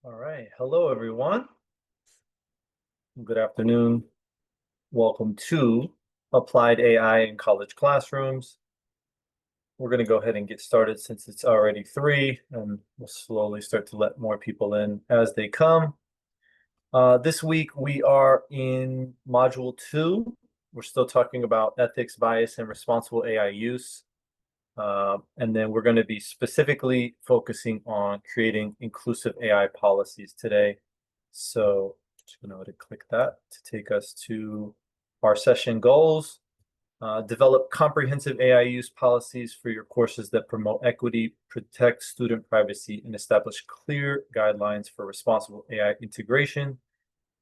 All right. Hello, everyone. Good afternoon. Welcome to Applied AI in College Classrooms. We're going to go ahead and get started since it's already 3, and we'll slowly start to let more people in as they come. This week, we are in Module 2. We're still talking about ethics, bias, and responsible AI use. And then we're going to be specifically focusing on creating inclusive AI policies today. So just going to go ahead and click that to take us to our session goals. Develop comprehensive AI use policies for your courses that promote equity, protect student privacy, and establish clear guidelines for responsible AI integration.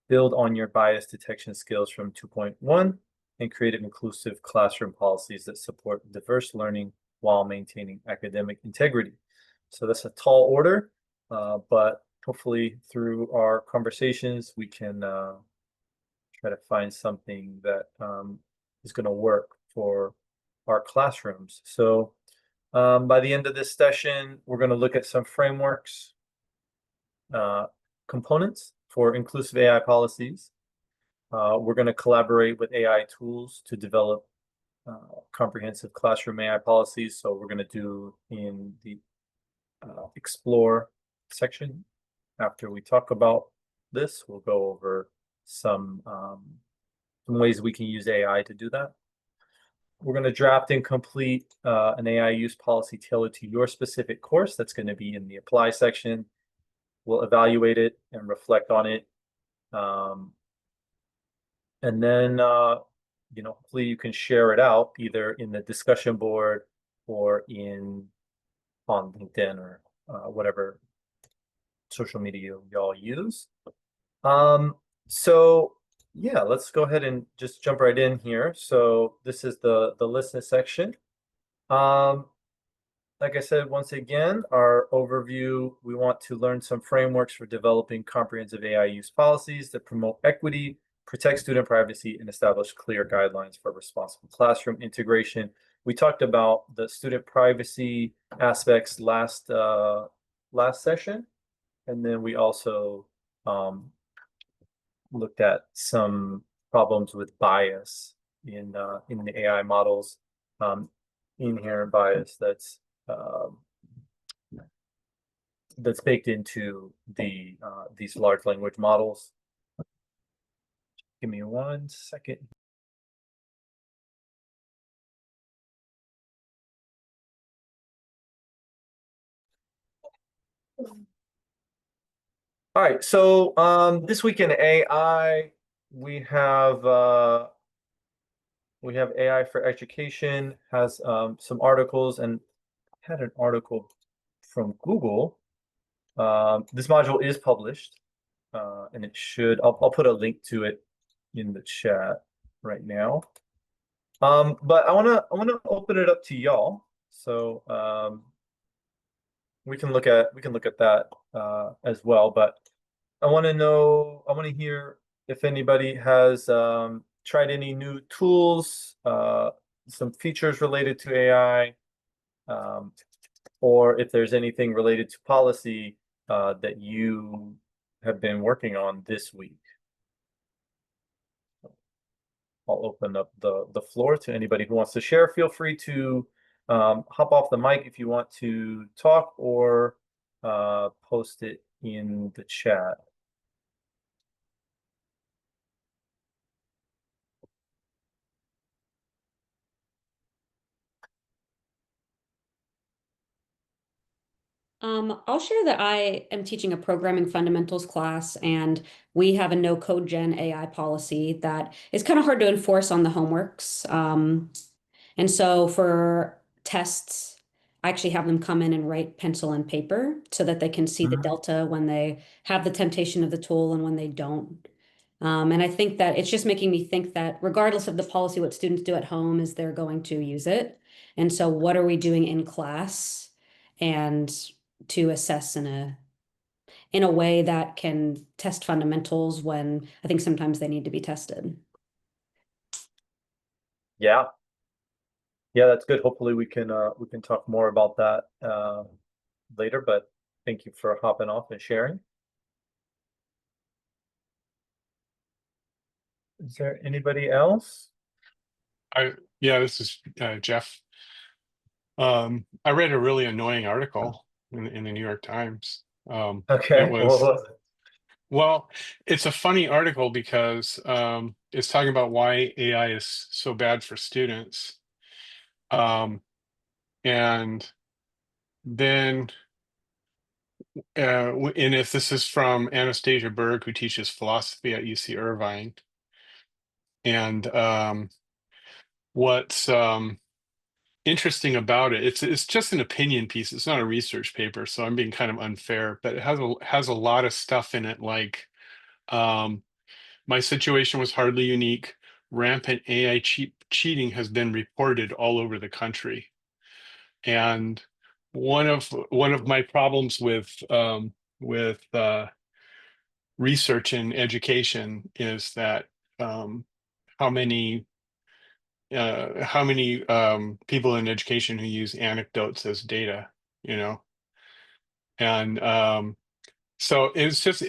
Build on your bias detection skills from 2.1 and create inclusive classroom policies that support diverse learning while maintaining academic integrity. So that's a tall order, but hopefully through our conversations, we can try to find something that is going to work for our classrooms. So by the end of this session, we're going to look at some frameworks, components for inclusive AI policies. We're going to collaborate with AI tools to develop comprehensive classroom AI policies. So we're going to do in the explore section. After we talk about this, we'll go over some ways we can use AI to do that. We're going to draft and complete an AI use policy tailored to your specific course. That's going to be in the apply section. We'll evaluate it and reflect on it. And then, hopefully you can share it out either in the discussion board or on LinkedIn or whatever social media y'all use. So yeah, let's go ahead and just jump right in here. So this is the listen section. Like I said, once again, our overview, we want to learn some frameworks for developing comprehensive AI use policies that promote equity, protect student privacy, and establish clear guidelines for responsible classroom integration. We talked about the student privacy aspects last session, and then we also looked at some problems with bias in the AI models, inherent bias that's baked into these large language models. Give me 1 second. All right, so this week in AI, we have AI for Education has some articles, and had an article from Google. This module is published, and it should. I'll put a link to it in the chat right now. But I wanna open it up to y'all, so we can look at that as well. But I want to hear if anybody has tried any new tools, some features related to AI, or if there's anything related to policy that you have been working on this week. I'll open up the floor to anybody who wants to share. Feel free to hop off the mic if you want to talk, or post it in the chat. I'll share that I am teaching a programming fundamentals class, and we have a no code gen AI policy that is kind of hard to enforce on the homeworks. And so for tests, I actually have them come in and write pencil and paper so that they can see the delta when they have the temptation of the tool and when they don't. And I think that it's just making me think that regardless of the policy, what students do at home is they're going to use it. And so what are we doing in class and to assess in a way that can test fundamentals when I think sometimes they need to be tested. Yeah. Yeah, that's good. Hopefully we can talk more about that later, but thank you for hopping off and sharing. Is there anybody else? Yeah, this is Jeff. I read a really annoying article in the New York Times. It Okay, what was, was it? well, it's a funny article because it's talking about why AI is so bad for students. Um, and then, and if this is from Anastasia Berg, who teaches philosophy at UC Irvine. And what's interesting about it, it's just an opinion piece, it's not a research paper, so I'm being kind of unfair, but it has a lot of stuff in it, like um my situation was hardly unique. Rampant AI cheating has been reported all over the country. And one of my problems with research and education is that um how many people in education who use anecdotes as data, you know? And so it's just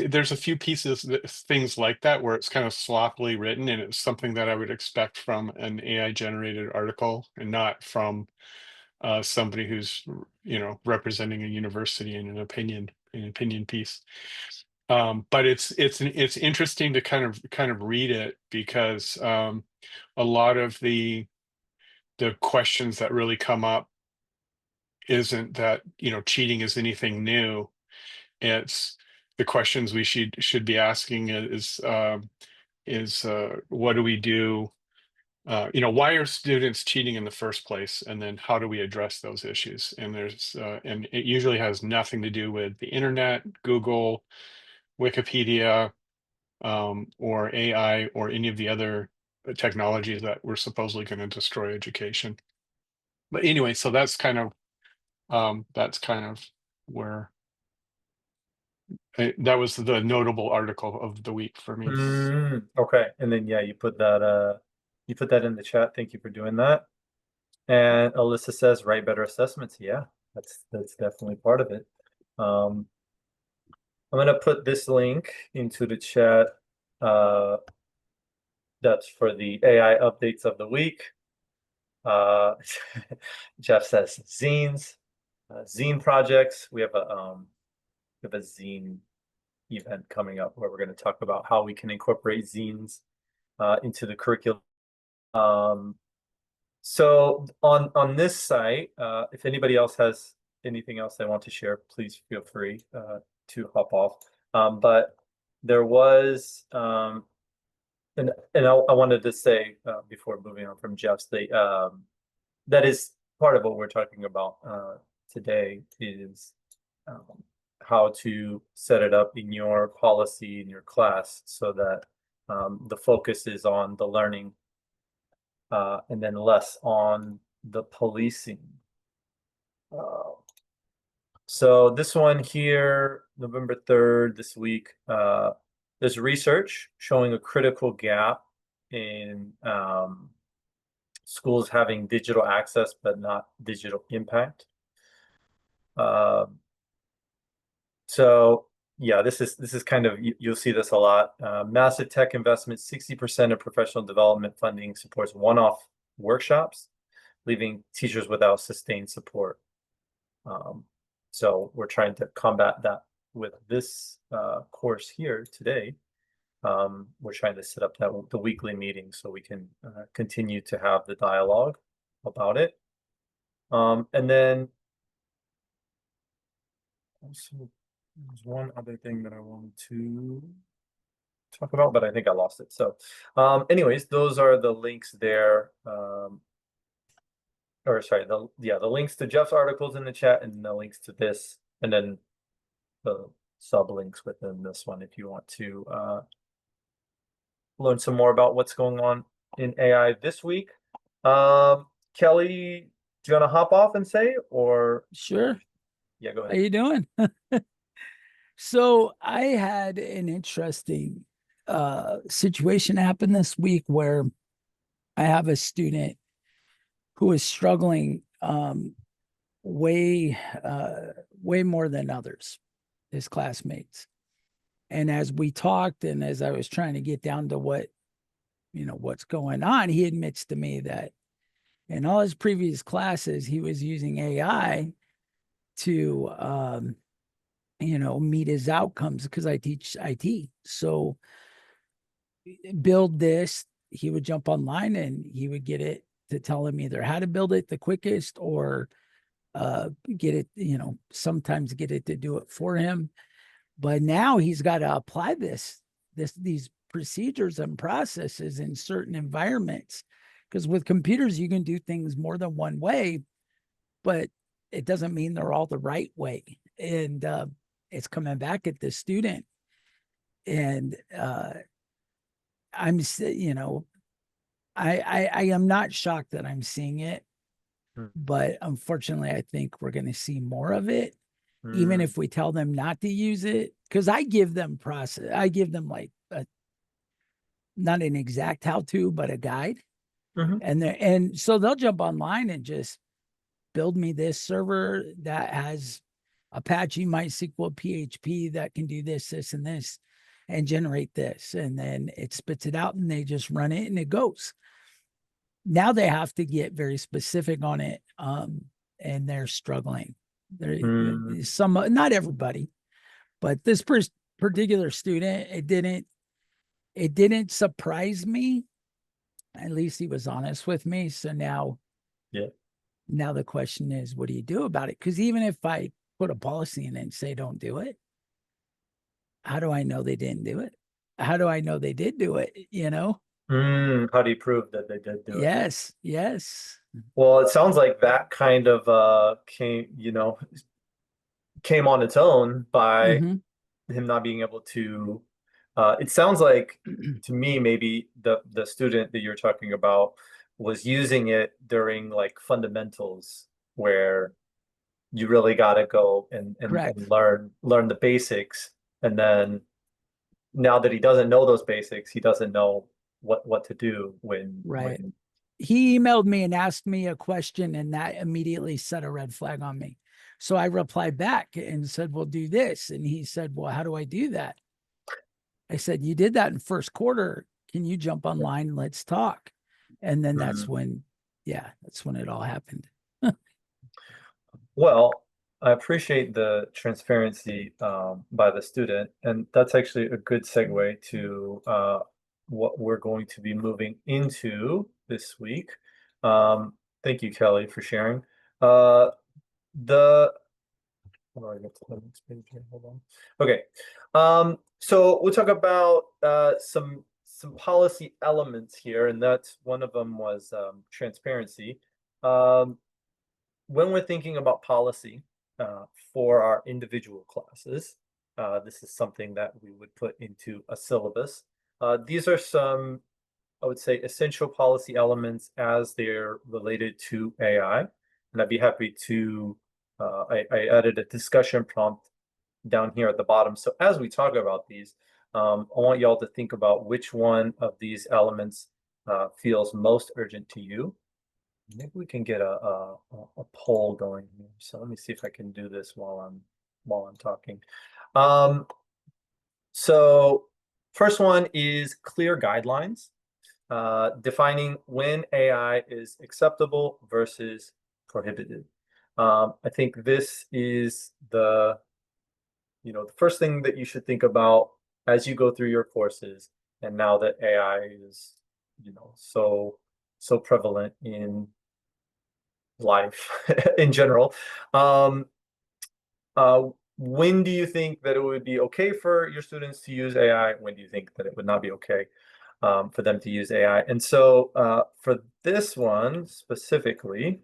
there's a few pieces things like that where it's kind of sloppily written, and it's something that I would expect from an AI generated article and not from somebody who's representing a university in an opinion piece. But it's interesting to kind of read it because a lot of the questions that really come up isn't that cheating is anything new. It's the questions we should be asking is what do we do, why are students cheating in the first place, and then how do we address those issues. And and it usually has nothing to do with the internet, Google, Wikipedia, or AI, or any of the other technologies that were supposedly going to destroy education. But anyway, so that's kind of where that was the notable article of the week for me. Okay, and then yeah, you put that in the chat. Thank you for doing that. And Alyssa says write better assessments. Yeah, that's definitely part of it. Um, I'm gonna put this link into the chat. Uh, that's for the AI updates of the week. Jeff says zines, zine projects. We have a zine event coming up where we're going to talk about how we can incorporate zines into the curriculum. So on this site, if anybody else has anything else they want to share, please feel free to hop off. But there was and I wanted to say before moving on from Jeff's, that is part of what we're talking about today is um, how to set it up in your policy in your class so that the focus is on the learning and then less on the policing. So this one here, November 3rd, this week, there's research showing a critical gap in schools having digital access but not digital impact. So yeah, this is kind of you'll see this a lot. Massive tech investment, 60% of professional development funding supports one-off workshops, leaving teachers without sustained support. So we're trying to combat that with this course here today. We're trying to set up the weekly meeting so we can continue to have the dialogue about it. And then also there's one other thing that I wanted to talk about, but I think I lost it. So anyways, those are the links there. Or sorry, the links to Jeff's articles in the chat and the links to this, and then the sublinks within this one if you want to learn some more about what's going on in AI this week. Kelly, do you want to hop off and say, or Sure. yeah, go How ahead. you doing? So I had an interesting situation happen this week where I have a student who is struggling way more than others, his classmates. And as we talked and as I was trying to get down to what what's going on. He admits to me that in all his previous classes, he was using AI to, meet his outcomes because I teach IT. So build this, he would jump online and he would get it to tell him either how to build it the quickest or get it, sometimes get it to do it for him. But now he's got to apply these procedures and processes in certain environments. Because with computers, you can do things more than one way, but it doesn't mean they're all the right way. And it's coming back at the student. And I am not shocked that I'm seeing it, but unfortunately, I think we're going to see more of it, even if we tell them not to use it. Because I give them like not an exact how-to, but a guide, and so they'll jump online and just build me this server that has Apache, MySQL, PHP that can do this, this, and this, and generate this, and then it spits it out, and they just run it, and it goes. Now they have to get very specific on it, and they're struggling. Some, not everybody, but this particular student, it didn't surprise me. At least he was honest with me. So now the question is, what do you do about it? Because even if I put a policy in and say don't do it, how do I know they didn't do it? How do I know they did do it? How do you prove that they did do it? Yes. Well, it sounds like that kind of came on its own by him not being able to. It sounds like to me maybe the student that you're talking about was using it during like fundamentals where you really got to go and learn the basics, and then now that he doesn't know those basics, he doesn't know what to do when he emailed me and asked me a question, and that immediately set a red flag on me. So I replied back and said, well, do this. And he said, well, how do I do that? I said, you did that in first quarter. Can you jump online and let's talk? And then that's when it all happened. Well, I appreciate the transparency by the student, and that's actually a good segue to what we're going to be moving into this week. Thank you, Kelly, for sharing. How do I get to the next page here? Hold on. Okay. So we'll talk about some policy elements here, and that's one of them was transparency. When we're thinking about policy for our individual classes, this is something that we would put into a syllabus. These are some, I would say, essential policy elements as they're related to AI. And I'd be happy to, I added a discussion prompt down here at the bottom. So as we talk about these, I want y'all to think about which one of these elements feels most urgent to you. Maybe we can get a poll going here. So let me see if I can do this while I'm talking. So first one is clear guidelines, defining when AI is acceptable versus prohibited. I think this is the first thing that you should think about as you go through your courses. And now that AI is, so prevalent in life in general, when do you think that it would be okay for your students to use AI? When do you think that it would not be okay for them to use AI? And so for this one specifically,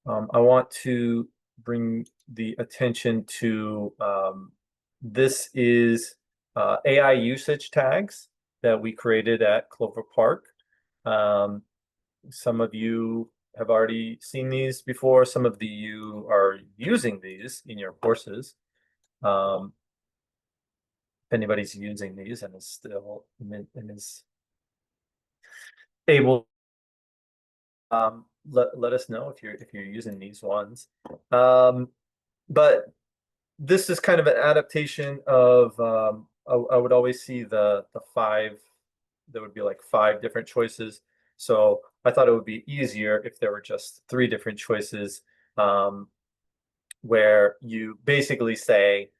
I want to bring the attention to this is AI usage tags that we created at Clover Park. Some of you have already seen these before. Some of you are using these in your courses. If anybody's using these and is still and is able, let us know if you're using these ones. But this is kind of an adaptation of I would always see the 5 there would be like 5 different choices. So I thought it would be easier if there were just 3 different choices, where you basically say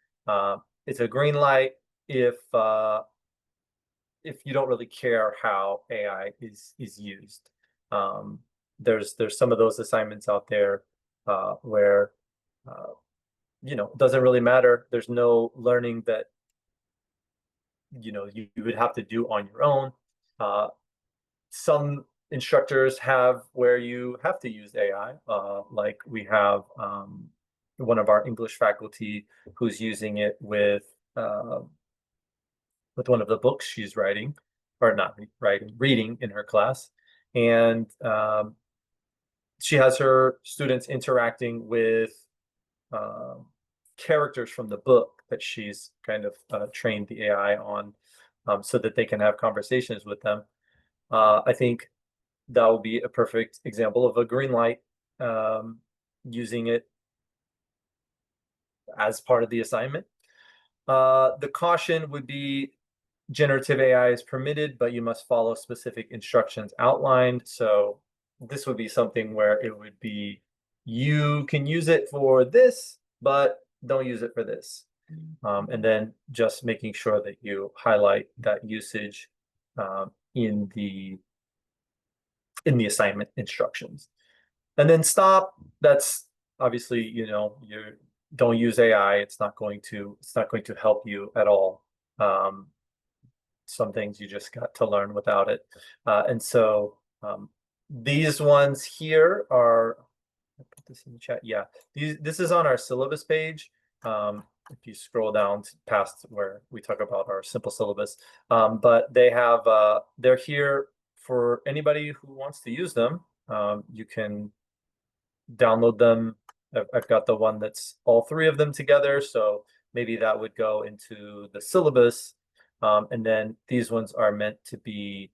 it's a green light if you don't really care how AI is used. There's some of those assignments out there where it doesn't really matter. There's no learning that you would have to do on your own. Some instructors have where you have to use AI. Like we have one of our English faculty who's using it with one of the books she's writing, or not writing, reading in her class. And she has her students interacting with characters from the book that she's kind of trained the AI on, so that they can have conversations with them. I think that will be a perfect example of a green light, using it as part of the assignment. The caution would be generative AI is permitted, but you must follow specific instructions outlined. So this would be something where it would be, you can use it for this, but don't use it for this. And then just making sure that you highlight that usage in the assignment instructions. And then stop, that's obviously, you don't use AI. It's not going to help you at all. Some things you just got to learn without it. And so these ones here are, I put this in the chat. Yeah, this is on our syllabus page. If you scroll down past where we talk about our simple syllabus, but they have they're here for anybody who wants to use them. You can download them. I've got the one that's all 3 of them together, so maybe that would go into the syllabus. And then these ones are meant to be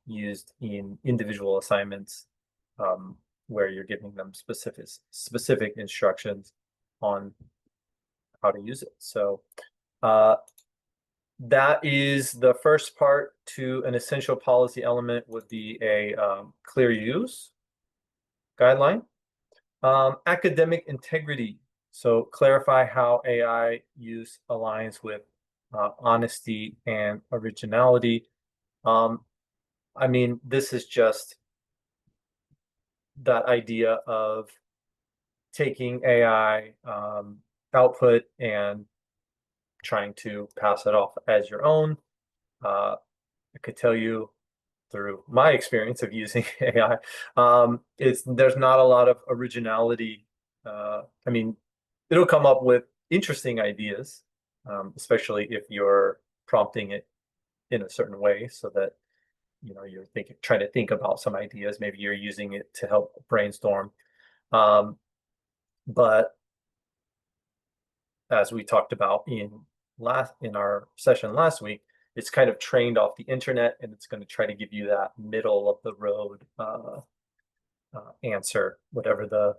used in individual assignments, where you're giving them specific instructions on how to use it. So that is the first part. To an essential policy element would be a clear use guideline. Academic integrity. So clarify how AI use aligns with honesty and originality. I mean, this is just that idea of taking AI output and trying to pass it off as your own. I could tell you through my experience of using AI, there's not a lot of originality. I mean, it'll come up with interesting ideas, especially if you're prompting it in a certain way, so that you're trying to think about some ideas. Maybe you're using it to help brainstorm. But as we talked about in our session last week, it's kind of trained off the internet, and it's going to try to give you that middle of the road answer, whatever the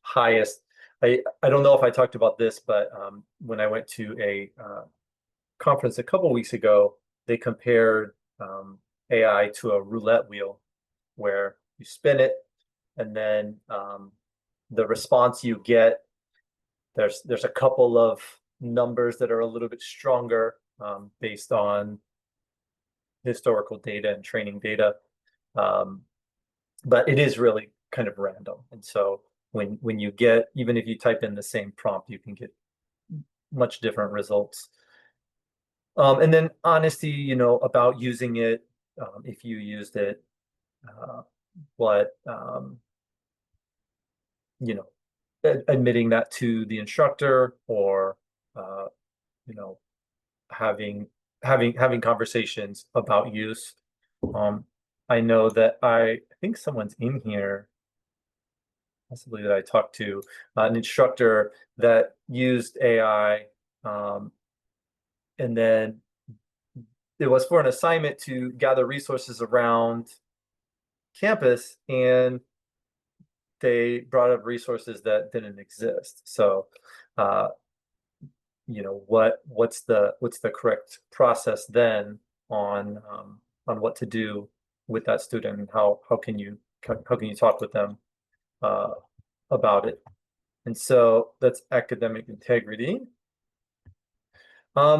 highest. I don't know if I talked about this, but when I went to a conference a couple weeks ago, they compared AI to a roulette wheel, where you spin it, and then the response you get, there's a couple of numbers that are a little bit stronger based on historical data and training data, but it is really kind of random. And so when you get, even if you type in the same prompt, you can get much different results. And then honesty, about using it, if you used it, what admitting that to the instructor, or having conversations about use. I know that I think someone's in here, possibly that I talked to, an instructor that used AI, and then it was for an assignment to gather resources around campus, and they brought up resources that didn't exist. So what's the correct process then on what to do with that student, and how can you talk with them about it. And so that's academic integrity.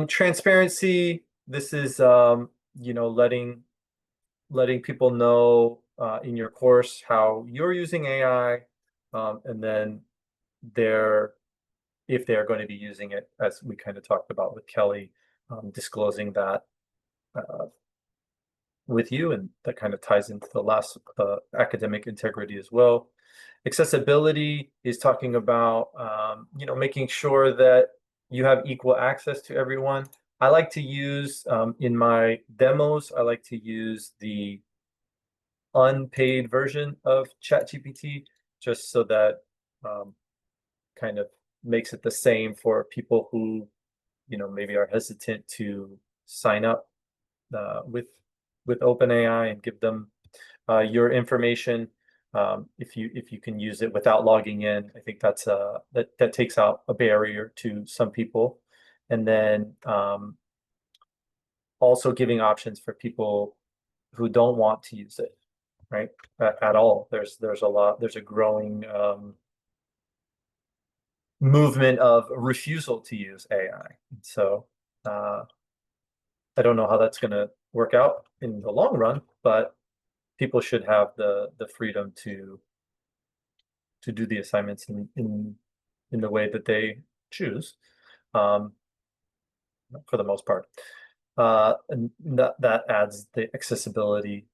Transparency, this is letting people know in your course how you're using AI, and then if they're going to be using it, as we kind of talked about with Kelly, disclosing that with you, and that kind of ties into the last academic integrity as well. Accessibility is talking about making sure that you have equal access to everyone. I like to use in my demos, I like to use the unpaid version of ChatGPT, just so that kind of makes it the same for people who maybe are hesitant to sign up with OpenAI and give them your information. If you can use it without logging in, I think that's that takes out a barrier to some people. And then also giving options for people who don't want to use it, right? At all. There's a growing movement of refusal to use AI. So I don't know how that's going to work out in the long run, but people should have the freedom to do the assignments in the way that they choose, for the most part. And that adds the accessibility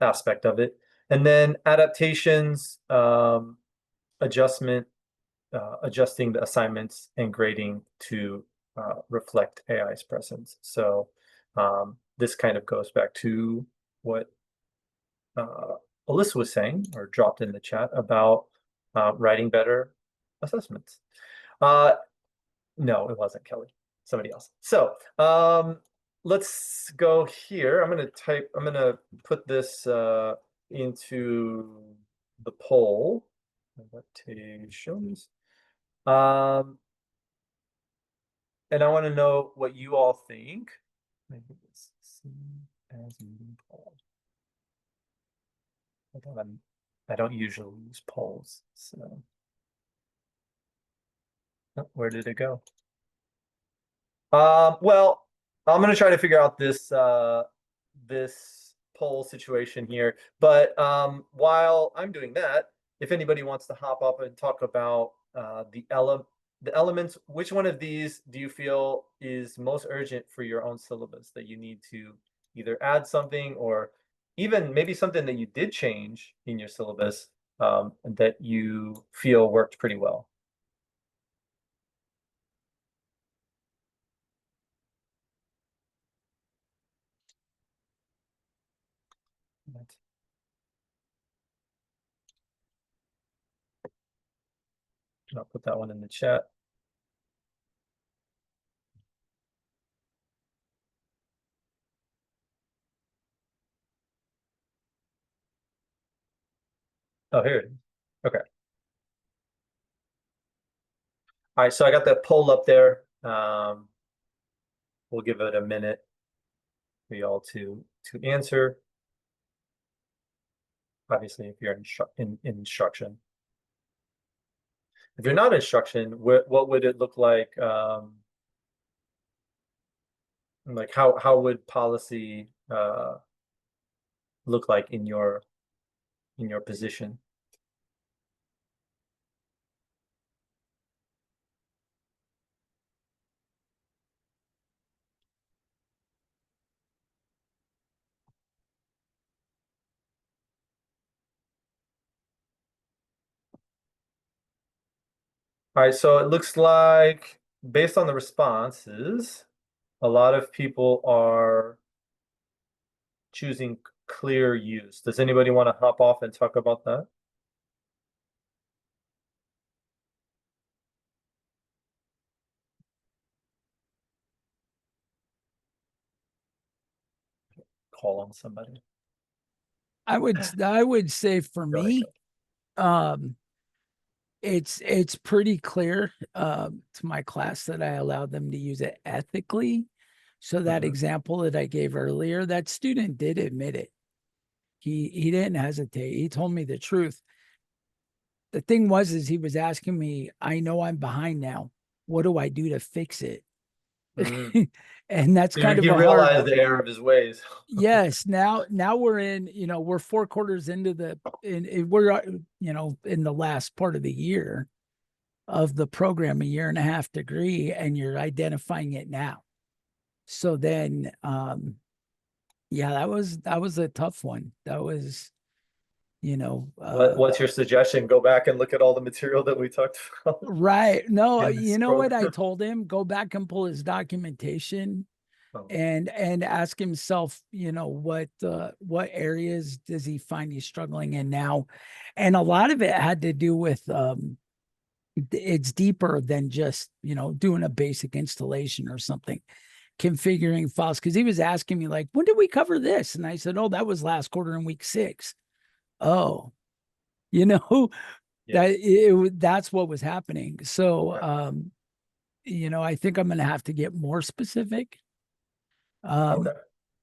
aspect of it. And then adaptations, adjusting the assignments and grading to reflect AI's presence. So this kind of goes back to what Alyssa was saying, or dropped in the chat, about writing better assessments. No, it wasn't Kelly, somebody else. So let's go here. I'm gonna put this into the poll. Adaptations. And I want to know what you all think. Maybe this as meeting poll. I don't usually use polls, so where did it go? Well, I'm gonna try to figure out this this poll situation here. But while I'm doing that, if anybody wants to hop up and talk about the elements, which one of these do you feel is most urgent for your own syllabus, that you need to either add something, or even maybe something that you did change in your syllabus that you feel worked pretty well? I'll put that one in the chat. Oh, here it is. Okay. All right, so I got that poll up there. We'll give it a minute for y'all to answer. Obviously, if you're in instruction. If you're not instruction, what would it look like? Like how would policy look like in your position? All right, so it looks like, based on the responses, a lot of people are choosing clear use. Does anybody want to hop off and talk about that? Call on somebody. I would say for me, it's pretty clear to my class that I allow them to use it ethically. So that Mhm. example that I gave earlier, that student did admit it. He didn't hesitate. He told me the truth. The thing was, is he was asking me, I know I'm behind now. What do I do to fix it? Mm. And that's kind of He a hard, realized the error of his ways. yes. Now we're in, we're 4 quarters into we're, in the last part of the year of the program, a 1.5 year degree, and you're identifying it now. So then, yeah, that was a tough one. That was, What's your suggestion? Go back and look at all the material that we talked about. right. No, in this you know what I program. told him? Go back and pull his documentation Oh, and ask himself, what areas does he find he's struggling in now? And a lot of it had to do with it's deeper than just, doing a basic installation or something, configuring files. Because he was asking me, like, when did we cover this? And I said, oh, that was last quarter in week 6. Oh, yeah. that's what was happening. So, I think I'm going to have to get more specific. Okay.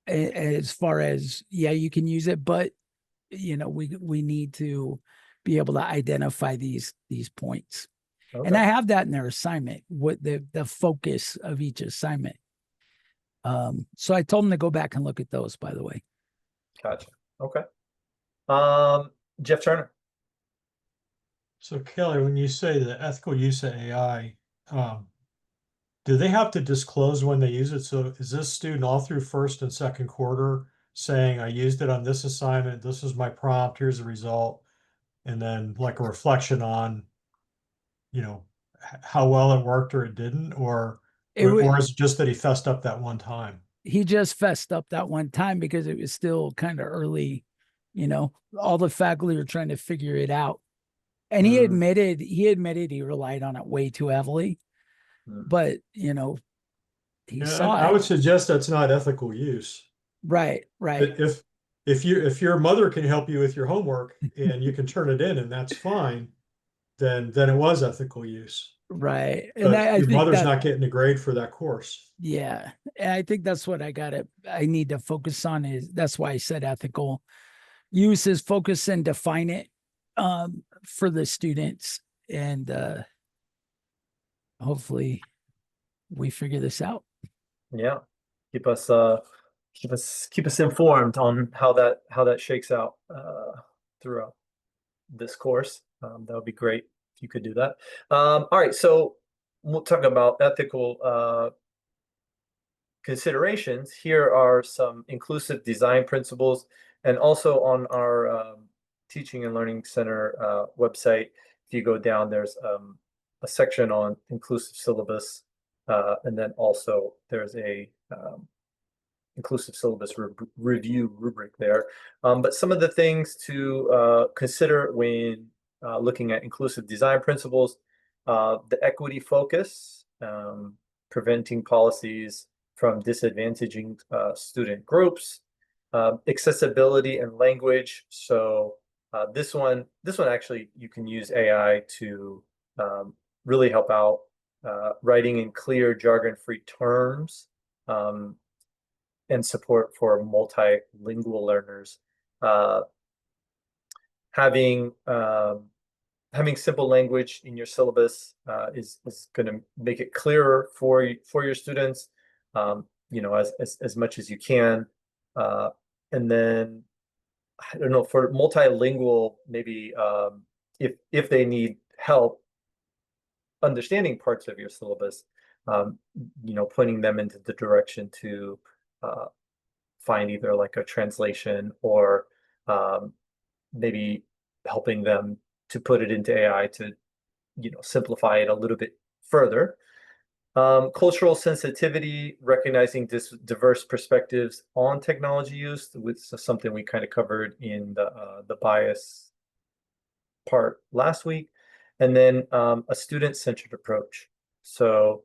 As far as, yeah, you can use it, but we need to be able to identify these points. And I Okay. have that in their assignment, what the focus of each assignment. So I told them to go back and look at those, by the way. Gotcha. Okay. Jeff Turner. So Kelly, when you say the ethical use of AI, do they have to disclose when they use it? So is this student all through first and second quarter saying, I used it on this assignment, this is my prompt, here's the result, and then like a reflection on, how well it worked or it didn't, or is it just that he fessed up that one time? He just fessed up that one time because it was still kind of early, all the faculty were trying to figure it out. And he Mm, admitted he relied on it way too heavily, mm. but he Yeah, saw I it. would suggest that's not ethical use. Right. If your mother can help you with your homework and you can turn it in and that's fine, then it was ethical use. Right. And But I your think mother's that, not getting a grade for that course. yeah, and I think that's what I need to focus on that's why I said ethical use is focus and define it, for the students. And, hopefully we figure this out. Yeah. Keep us informed on how that shakes out throughout this course. That would be great if you could do that. All right, so we'll talk about ethical considerations. Here are some inclusive design principles, and also on our Teaching and Learning Center website, if you go down, there's a section on inclusive syllabus, and then also there's a inclusive syllabus review rubric there. But some of the things to consider when looking at inclusive design principles, the equity focus, preventing policies from disadvantaging student groups, accessibility and language. So this one actually you can use AI to really help out writing in clear jargon-free terms. And support for multilingual learners. Uh, having simple language in your syllabus is going to make it clearer for your students, as much as you can. And then I don't know, for multilingual, maybe if they need help understanding parts of your syllabus, pointing them into the direction to find either like a translation or maybe helping them to put it into AI to, simplify it a little bit further. Cultural sensitivity, recognizing diverse perspectives on technology use, which is something we kind of covered in the bias part last week. And then a student-centered approach. So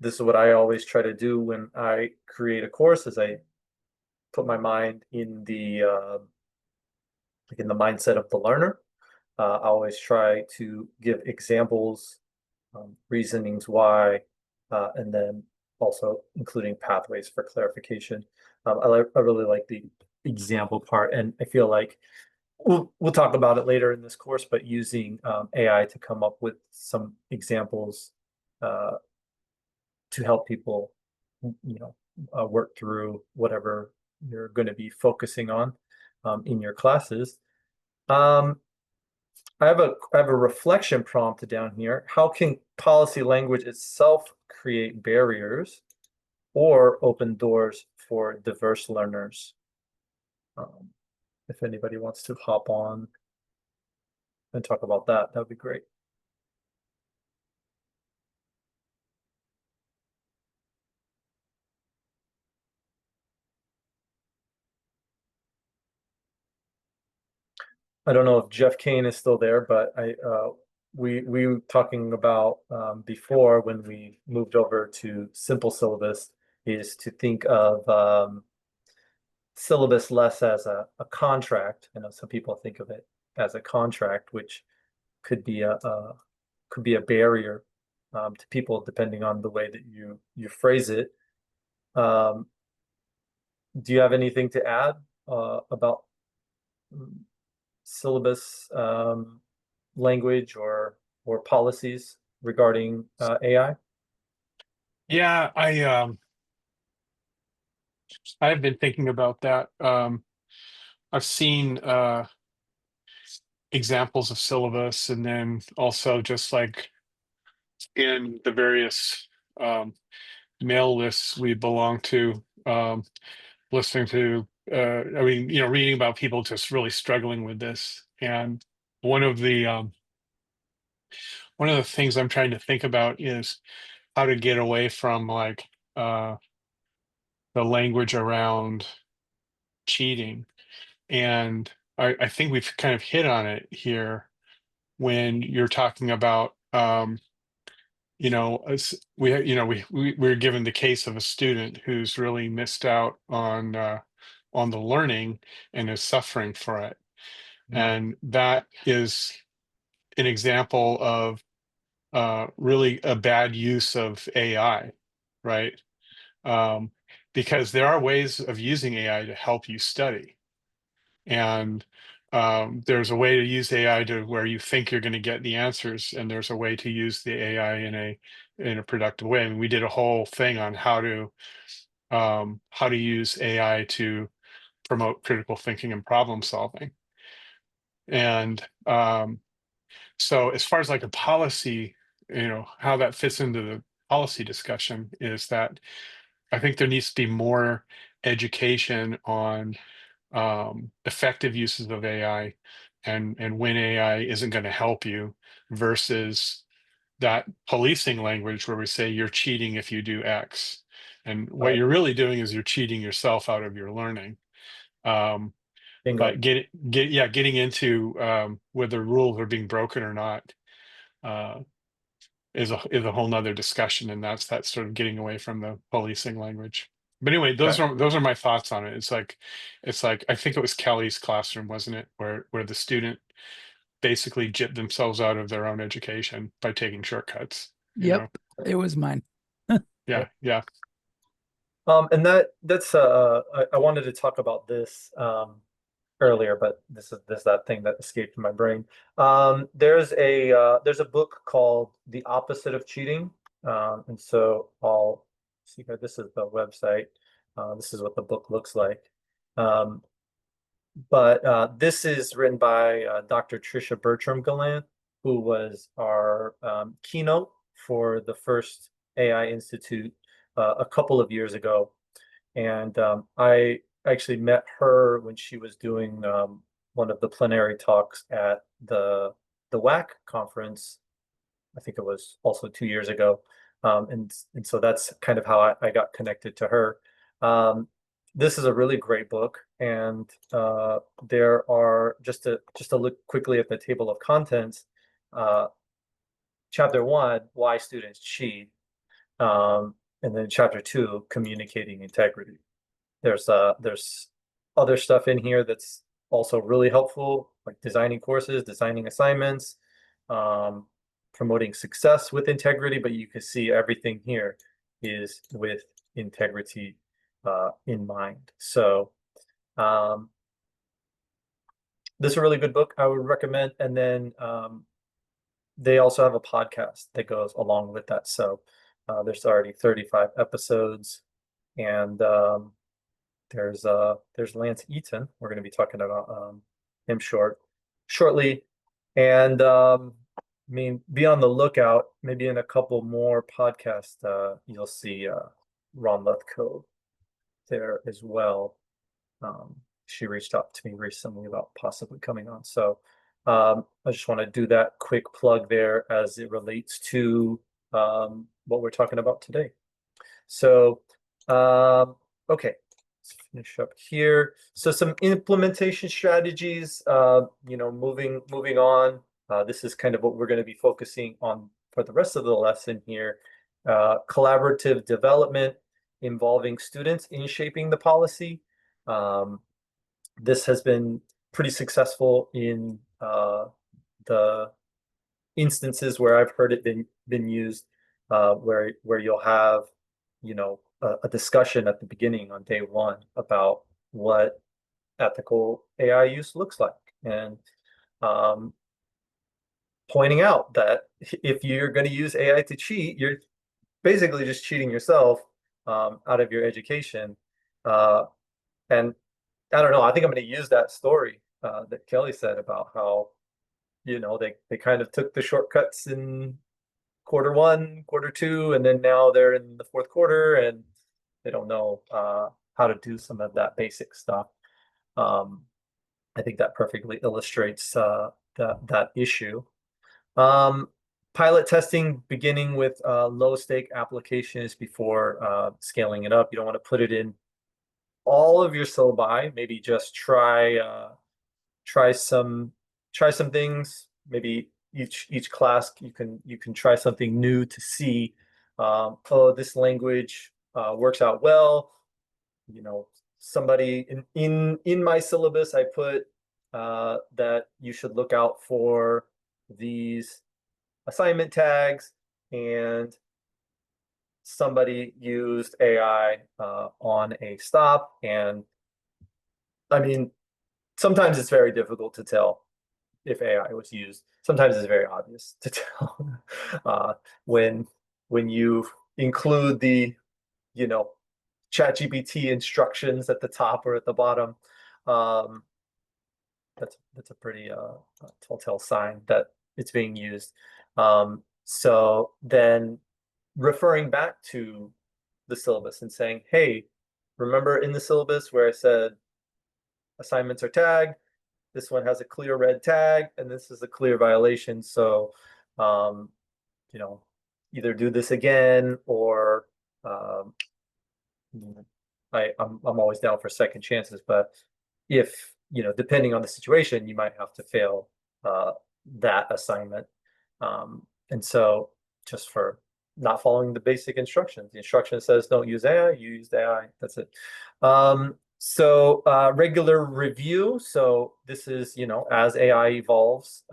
this is what I always try to do when I create a course, is I put my mind in the mindset of the learner. I always try to give examples, reasonings why, and then also including pathways for clarification. I really like the example part, and I feel like we'll talk about it later in this course, but using AI to come up with some examples to help people, work through whatever you're going to be focusing on in your classes. I have a reflection prompt down here. How can policy language itself create barriers or open doors for diverse learners? If anybody wants to hop on and talk about that, that'd be great. I don't know if Jeff Kane is still there, but we were talking about before when we moved over to simple syllabus is to think of syllabus less as a contract. I know some people think of it as a contract, which could be a barrier to people depending on the way that you phrase it. Do you have anything to add about syllabus language or policies regarding AI? Yeah, I've been thinking about that. I've seen examples of syllabus, and then also just like in the various mail lists we belong to, listening to, reading about people just really struggling with this. And one of the things I'm trying to think about is how to get away from like the language around cheating. And I think we've kind of hit on it here when you're talking about we're given the case of a student who's really missed out on the learning and is suffering for it. And that is an example of really a bad use of AI, right? Because there are ways of using AI to help you study. And there's a way to use AI to where you think you're going to get the answers, and there's a way to use the AI in a productive way. I mean, we did a whole thing on how to use AI to promote critical thinking and problem solving. And so as far as like a policy, how that fits into the policy discussion is that I think there needs to be more education on effective uses of AI and when AI isn't going to help you versus that policing language where we say you're cheating if you do X. And what Right. you're really doing is you're cheating yourself out of your learning. Bingo. But getting into whether rules are being broken or not is a whole nother discussion, and that's sort of getting away from the policing language. But anyway, those are my thoughts on it. It's like I think it was Kelly's classroom, wasn't it, where the student basically gypped themselves out of their own education by taking shortcuts. Yep, it was mine. Yeah. And that's I wanted to talk about this earlier, but this is that thing that escaped my brain. There's a book called The Opposite of Cheating. And so I'll see here. This is the website. This is what the book looks like. But this is written by Dr. Tricia Bertram-Gallant, who was our keynote for the first AI Institute a couple of years ago. And I actually met her when she was doing one of the plenary talks at the WAC conference. I think it was also 2 years ago. And so that's kind of how I got connected to her. This is a really great book, and there are just to look quickly at the table of contents. Chapter 1, why students cheat, and then chapter 2, communicating integrity. There's other stuff in here that's also really helpful, like designing courses, designing assignments, promoting success with integrity. But you can see everything here is with integrity in mind. So this is a really good book. I would recommend. And then they also have a podcast that goes along with that. So there's already 35 episodes, and there's Lance Eaton. We're going to be talking about him shortly, and I mean, be on the lookout. Maybe in a couple more podcasts, you'll see Ron Lethko there as well. She reached out to me recently about possibly coming on. So I just want to do that quick plug there as it relates to what we're talking about today. So, okay, let's finish up here. So some implementation strategies, moving on. This is kind of what we're going to be focusing on for the rest of the lesson here. Collaborative development involving students in shaping the policy. This has been pretty successful in the instances where I've heard it been used, where you'll have, a discussion at the beginning on day one about what ethical AI use looks like, and pointing out that if you're going to use AI to cheat, you're basically just cheating yourself out of your education. And I don't know, I think I'm going to use that story that Kelly said about how, they kind of took the shortcuts in quarter one, quarter two, and then now they're in the fourth quarter and they don't know how to do some of that basic stuff. I think that perfectly illustrates that issue. Pilot testing, beginning with low stake applications before scaling it up. You don't want to put it in all of your syllabi. Maybe just try some things. Maybe each class you can try something new to see. Oh, this language works out well. Somebody in my syllabus, I put that you should look out for these assignment tags, and somebody used AI on a stop. And I mean, sometimes it's very difficult to tell if AI was used. Sometimes it's very obvious to tell when you include the ChatGPT instructions at the top or at the bottom. That's a pretty telltale sign that it's being used. So then referring back to the syllabus and saying, hey, remember in the syllabus where I said assignments are tagged? This one has a clear red tag, and this is a clear violation. So, either do this again, or I'm always down for second chances. But if depending on the situation, you might have to fail that assignment. And so, just for not following the basic instructions, the instruction says don't use AI. You used AI. That's it. So regular review. So this is, as AI evolves,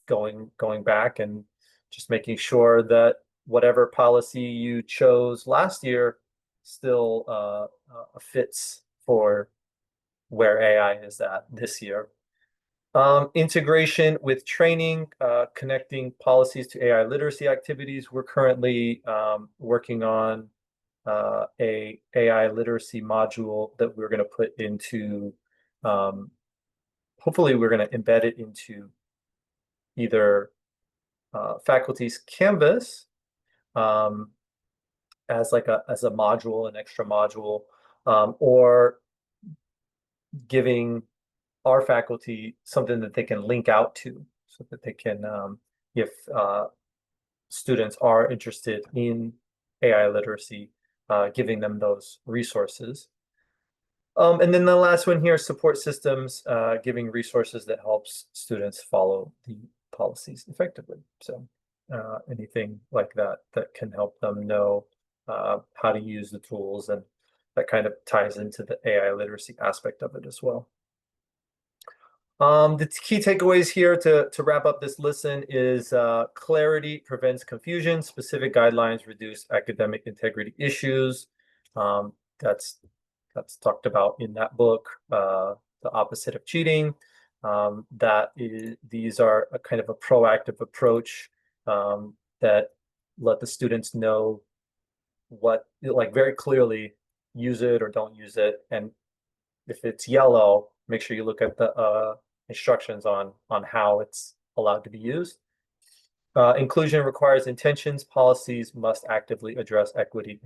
going back and just making sure that whatever policy you chose last year still fits for where AI is at this year. Integration with training, connecting policies to AI literacy activities. We're currently working on a AI literacy module that we're going to put into, hopefully we're going to embed it into either faculty's Canvas as a module, an extra module, or giving our faculty something that they can link out to, so that they can, if students are interested in AI literacy, giving them those resources. And then the last one here, support systems, giving resources that helps students follow the policies effectively. So anything like that can help them know how to use the tools, and that kind of ties into the AI literacy aspect of it as well. The key takeaways here to wrap up this listen is clarity prevents confusion, specific guidelines reduce academic integrity issues. Um, that's talked about in that book, The Opposite of Cheating. These are a kind of a proactive approach that let the students know what, like very clearly, use it or don't use it. And if it's yellow, make sure you look at the instructions on how it's allowed to be used. Inclusion requires intentions. Policies must actively address equity.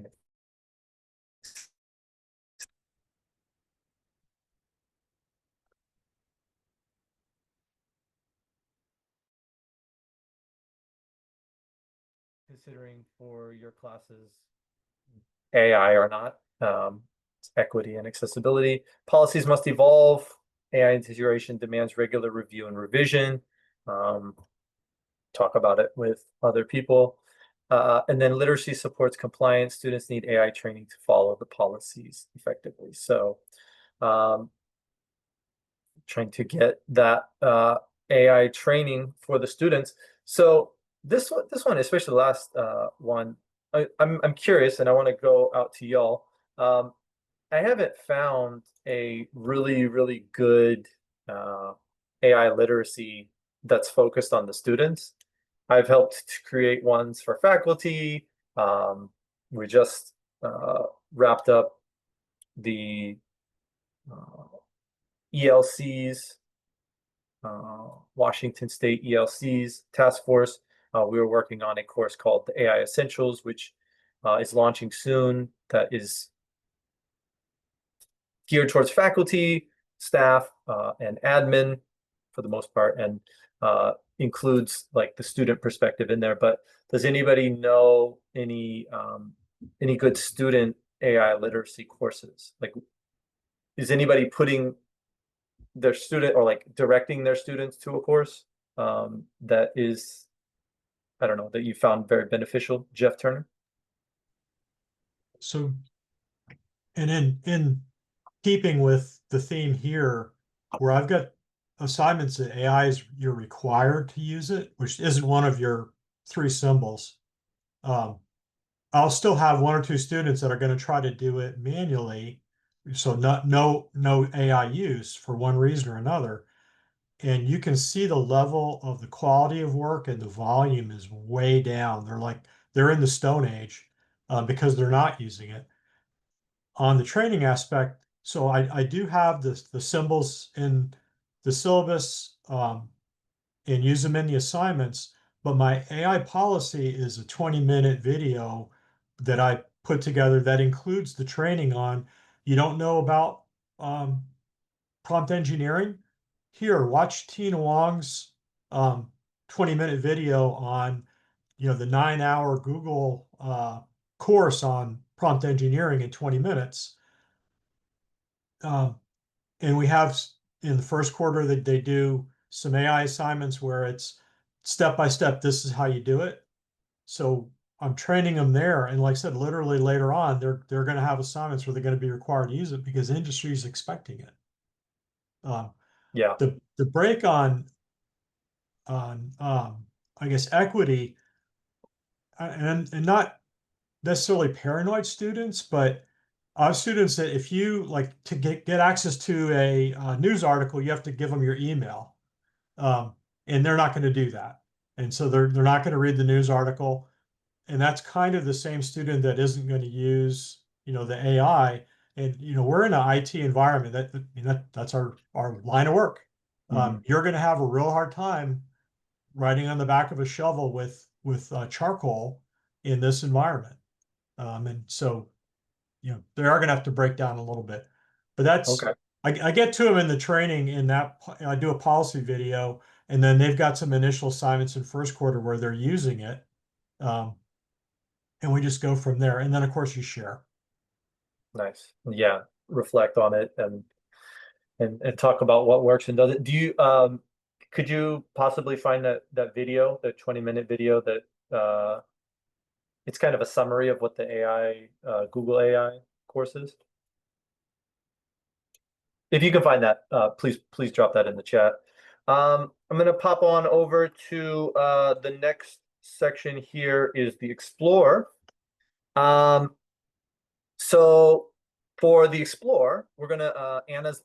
Considering for your classes AI or not, equity and accessibility. Policies must evolve. AI integration demands regular review and revision. Talk about it with other people. And then literacy supports compliance. Students need AI training to follow the policies effectively. So trying to get that AI training for the students. So this one, especially the last one, I'm curious, and I want to go out to y'all. I haven't found a really good AI literacy that's focused on the students. I've helped to create ones for faculty. We just wrapped up the ELC's, Washington State ELC's task force. We were working on a course called the AI Essentials, which is launching soon. That is geared towards faculty, staff, and admin for the most part, and includes like the student perspective in there. But does anybody know any good student AI literacy courses? Like, is anybody putting their student or like directing their students to a course that is, I don't know, that you found very beneficial? Jeff Turner? So, and in keeping with the theme here, where I've got assignments that AI is you're required to use it, which isn't one of your 3 symbols. I'll still have 1 or 2 students that are going to try to do it manually. So no AI use for one reason or another. And you can see the level of the quality of work and the volume is way down. They're in the Stone Age because they're not using it. On the training aspect, so I do have the symbols in the syllabus and use them in the assignments, but my AI policy is a 20-minute video that I put together that includes the training on, you don't know about prompt engineering? Here, watch Tina Wong's 20-minute video on, the 9-hour Google course on prompt engineering in 20 minutes. And we have in the first quarter that they do some AI assignments where it's step by step, this is how you do it. So I'm training them there. And like I said, literally later on, they're going to have assignments where they're going to be required to use it because the industry is expecting it. Yeah. The break on I guess equity and not necessarily paranoid students, but students that if you like to get access to a news article, you have to give them your email, and they're not going to do that, and so they're not going to read the news article, and that's kind of the same student that isn't going to use the AI, and we're in an IT environment that's our line of work. You're going to have a real hard time riding on the back of a shovel with charcoal in this environment, and so they are going to have to break down a little bit, but that's Okay. I get to them in the training in that I do a policy video, and then they've got some initial assignments in first quarter where they're using it, and we just go from there, and then of course you share. Nice. Yeah. Reflect on it and talk about what works and doesn't. Do you could you possibly find that video, the 20-minute video that it's kind of a summary of what the AI Google AI course is? If you can find that, please drop that in the chat. I'm going to pop on over to the next section here is the Explore. So for the Explore, we're going to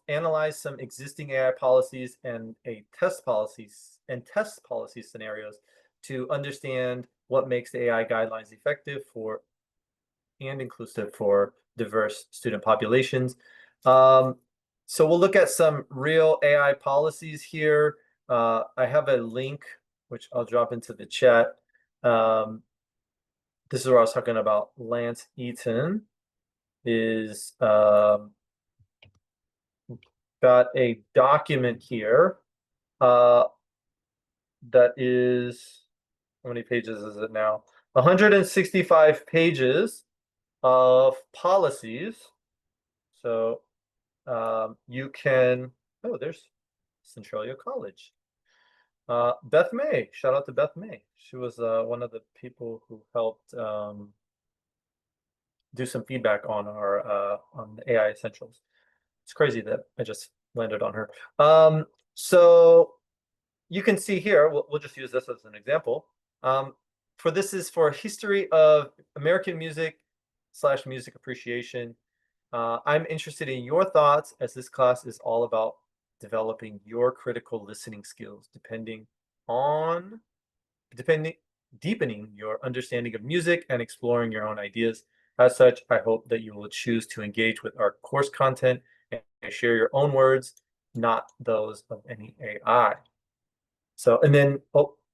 analyze some existing AI policies and test policy scenarios to understand what makes the AI guidelines effective for and inclusive for diverse student populations. So we'll look at some real AI policies here. I have a link, which I'll drop into the chat. This is where I was talking about Lance Eaton is got a document here that is, how many pages is it now? 165 pages of policies. So you can, oh, there's Centralia College. Beth May, shout out to Beth May. She was one of the people who helped do some feedback on our on the AI Essentials. It's crazy that I just landed on her. So you can see here, we'll just use this as an example. For this is for history of American music / music appreciation. I'm interested in your thoughts as this class is all about developing your critical listening skills, deepening your understanding of music and exploring your own ideas. As such, I hope that you will choose to engage with our course content and share your own words, not those of any AI. So, and then,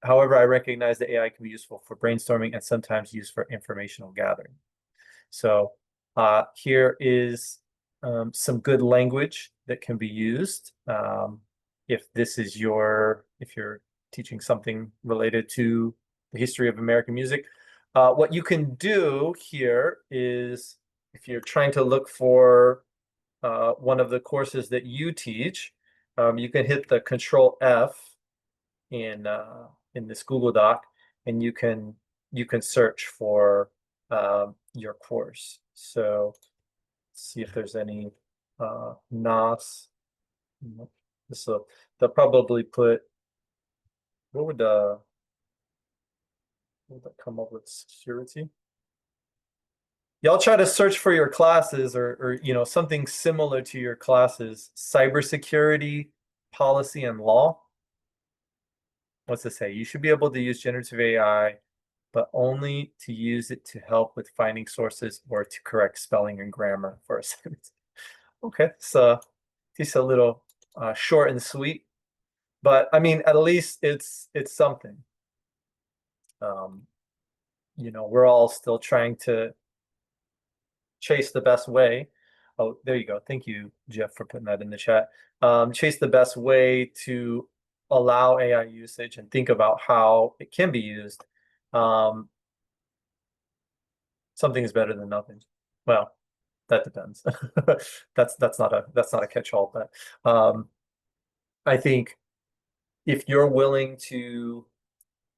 however, I recognize that AI can be useful for brainstorming and sometimes used for informational gathering. So here is some good language that can be used if you're teaching something related to the history of American music. What you can do here is if you're trying to look for one of the courses that you teach, you can hit the Control F in this Google Doc, and you can search for your course. So let's see if there's any NOS. So they'll probably put, what would that come up with? Security. Y'all try to search for your classes or something similar to your classes. Cybersecurity, policy, and law. What's it say? You should be able to use generative AI, but only to use it to help with finding sources or to correct spelling and grammar for a sentence. Okay, so it's a little short and sweet, but I mean, at least it's something. We're all still trying to chase the best way. Oh, there you go. Thank you, Jeff, for putting that in the chat. Chase the best way to allow AI usage and think about how it can be used. Something is better than nothing. Well, that depends. that's not a catch-all, but I think if you're willing to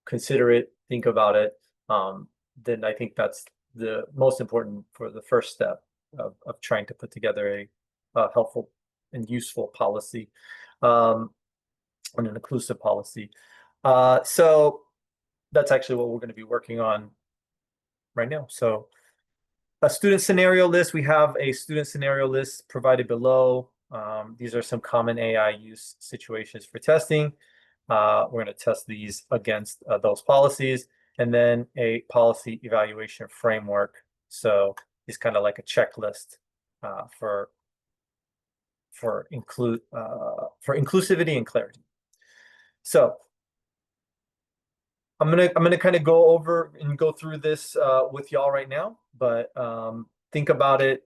consider it, think about it, then I think that's the most important for the first step of trying to put together a helpful and useful policy, and an inclusive policy. So that's actually what we're going to be working on right now. So a student scenario list, we have a student scenario list provided below. These are some common AI use situations for testing. We're going to test these against those policies, and then a policy evaluation framework. So it's kind of like a checklist for inclusivity and clarity. So I'm gonna kind of go over and go through this with y'all right now, but think about it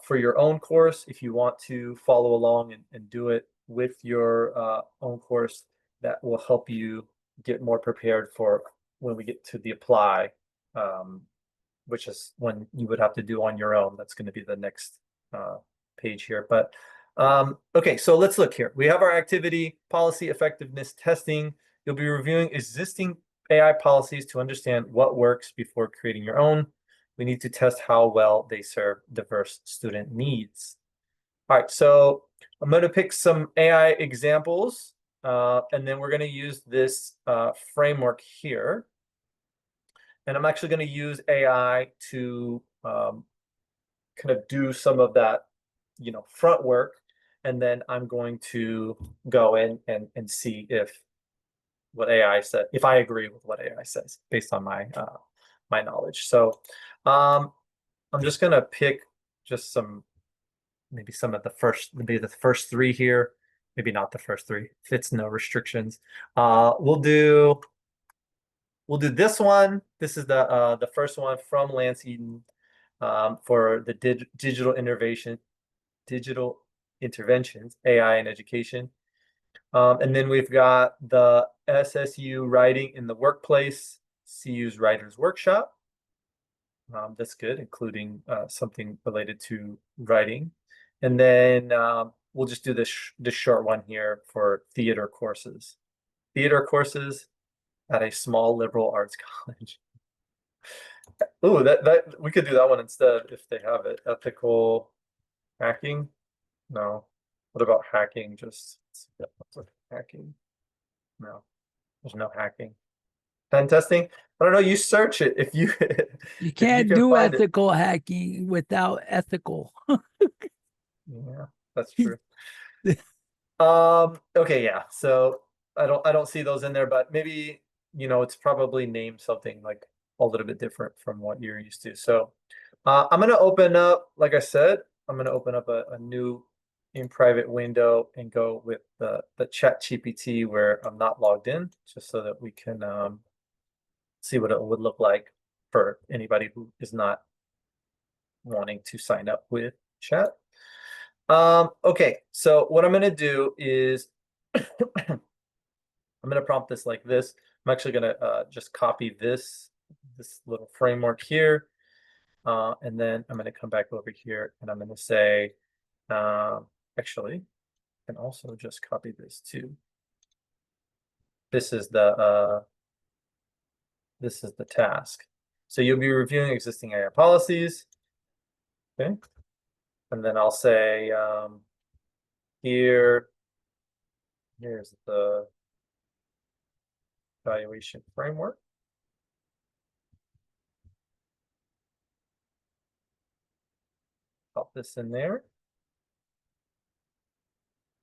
for your own course. If you want to follow along and do it with your own course, that will help you get more prepared for when we get to the apply, which is when you would have to do on your own. That's going to be the next page here. But okay, so let's look here. We have our activity, policy effectiveness testing. You'll be reviewing existing AI policies to understand what works before creating your own. We need to test how well they serve diverse student needs. All right, so I'm going to pick some AI examples, and then we're going to use this framework here. And I'm actually going to use AI to kind of do some of that, front work. And then I'm going to go in and see if what AI said, if I agree with what AI says based on my my knowledge. So I'm just going to pick just maybe some of maybe the first three here, maybe not the first three, fits no restrictions. We'll do this one. This is the first one from Lance Eden for the digital interventions, AI in education. And then we've got the SSU writing in the workplace, CU's writers workshop. That's good, including something related to writing. And then we'll just do this short one here for theater courses. Theater courses at a small liberal arts college. Ooh, that we could do that one instead if they have it. Ethical hacking? No. What about hacking? Just hacking? No, there's no hacking. Pen testing? I don't know. You search it if you You if can't can do find it. ethical hacking without ethical. Yeah, that's true. Okay, yeah. So I don't see those in there, but maybe it's probably named something like a little bit different from what you're used to. So I'm gonna open up, like I said, I'm gonna open up a new in private window and go with the chat GPT where I'm not logged in, just so that we can see what it would look like for anybody who is not wanting to sign up with chat. Okay, so what I'm gonna do is I'm gonna prompt this like this. I'm actually gonna just copy this little framework here, and then I'm gonna come back over here and I'm gonna say, actually, I can also just copy this too. This is the task. So you'll be reviewing existing AI policies. Okay, and then I'll say here's the evaluation framework. Pop this in there.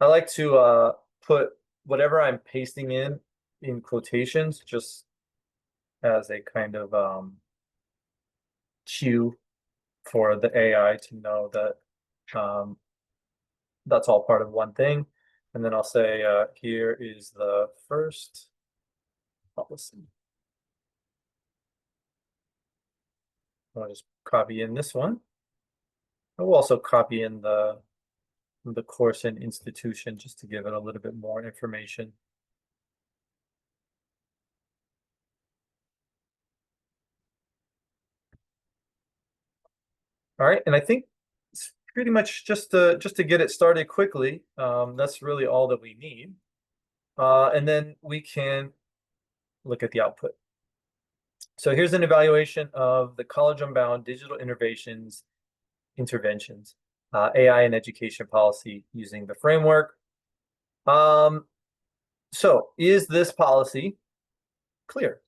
I like to put whatever I'm pasting in quotations, just as a kind of cue for the AI to know that that's all part of one thing. And then I'll say, here is the first policy. I'll just copy in this one. I'll also copy in the course and institution just to give it a little bit more information. All right, and I think it's pretty much just to get it started quickly. That's really all that we need. And then we can look at the output. So here's an evaluation of the College Unbound digital interventions, AI and education policy using the framework. So is this policy clear?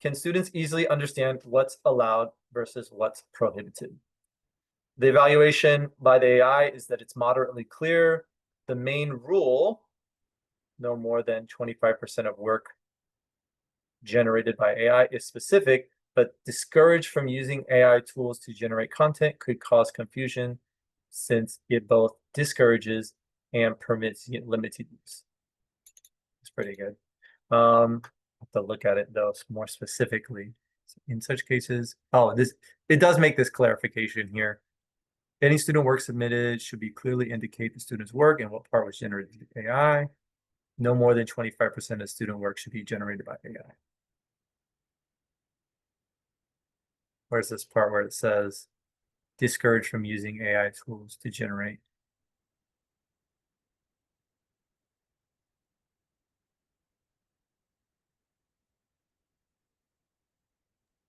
Can students easily understand what's allowed versus what's prohibited? The evaluation by the AI is that it's moderately clear. The main rule, no more than 25% of work generated by AI is specific, but discouraged from using AI tools to generate content could cause confusion since it both discourages and permits limited use. It's pretty good. I have to look at it though more specifically. So in such cases, it does make this clarification here. Any student work submitted should be clearly indicate the student's work and what part was generated by AI. No more than 25% of student work should be generated by AI. Where's this part where it says discourage from using AI tools to generate?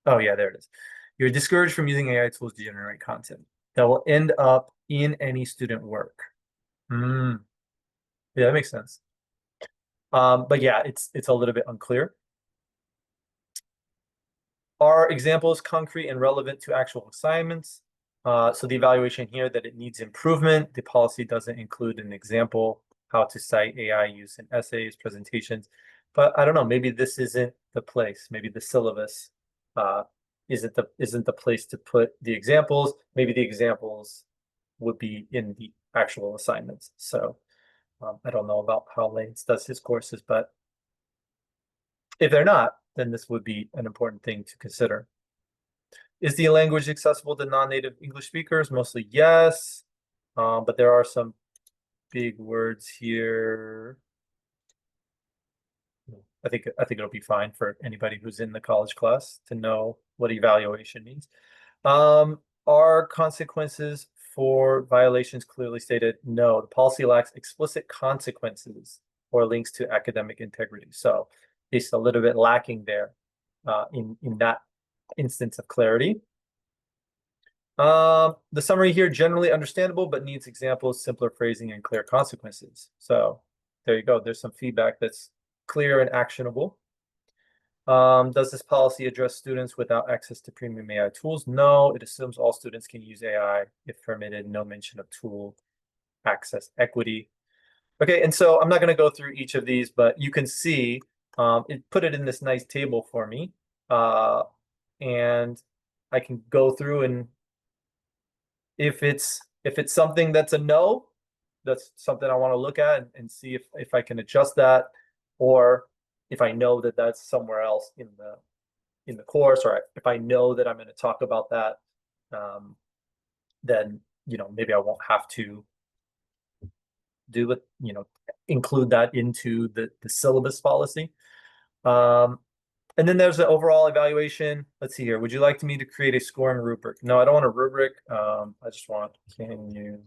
Oh yeah, there it is. You're discouraged from using AI tools to generate content that will end up in any student work. Yeah, that makes sense. But yeah, it's a little bit unclear. Are examples concrete and relevant to actual assignments? So the evaluation here that it needs improvement. The policy doesn't include an example how to cite AI use in essays, presentations. But I don't know, maybe this isn't the place. Maybe the syllabus isn't the place to put the examples. Maybe the examples would be in the actual assignments. So I don't know about how Lance does his courses, but if they're not, then this would be an important thing to consider. Is the language accessible to non-native English speakers? Mostly yes, but there are some big words here. I think it'll be fine for anybody who's in the college class to know what evaluation means. Are consequences for violations clearly stated? No, the policy lacks explicit consequences or links to academic integrity. So it's a little bit lacking there in that instance of clarity. The summary here, generally understandable, but needs examples, simpler phrasing, and clear consequences. So there you go. There's some feedback that's clear and actionable. Does this policy address students without access to premium AI tools? No, it assumes all students can use AI if permitted. No mention of tool access equity. Okay, and so I'm not going to go through each of these, but you can see it put it in this nice table for me. And I can go through, and if it's something that's a no, that's something I want to look at and see if I can adjust that, or if I know that that's somewhere else in the course, or if I know that I'm going to talk about that, then maybe I won't have to do it, include that into the syllabus policy. And then there's the overall evaluation. Let's see here. Would you like me to create a scoring rubric? No, I don't want a rubric. I just want, can you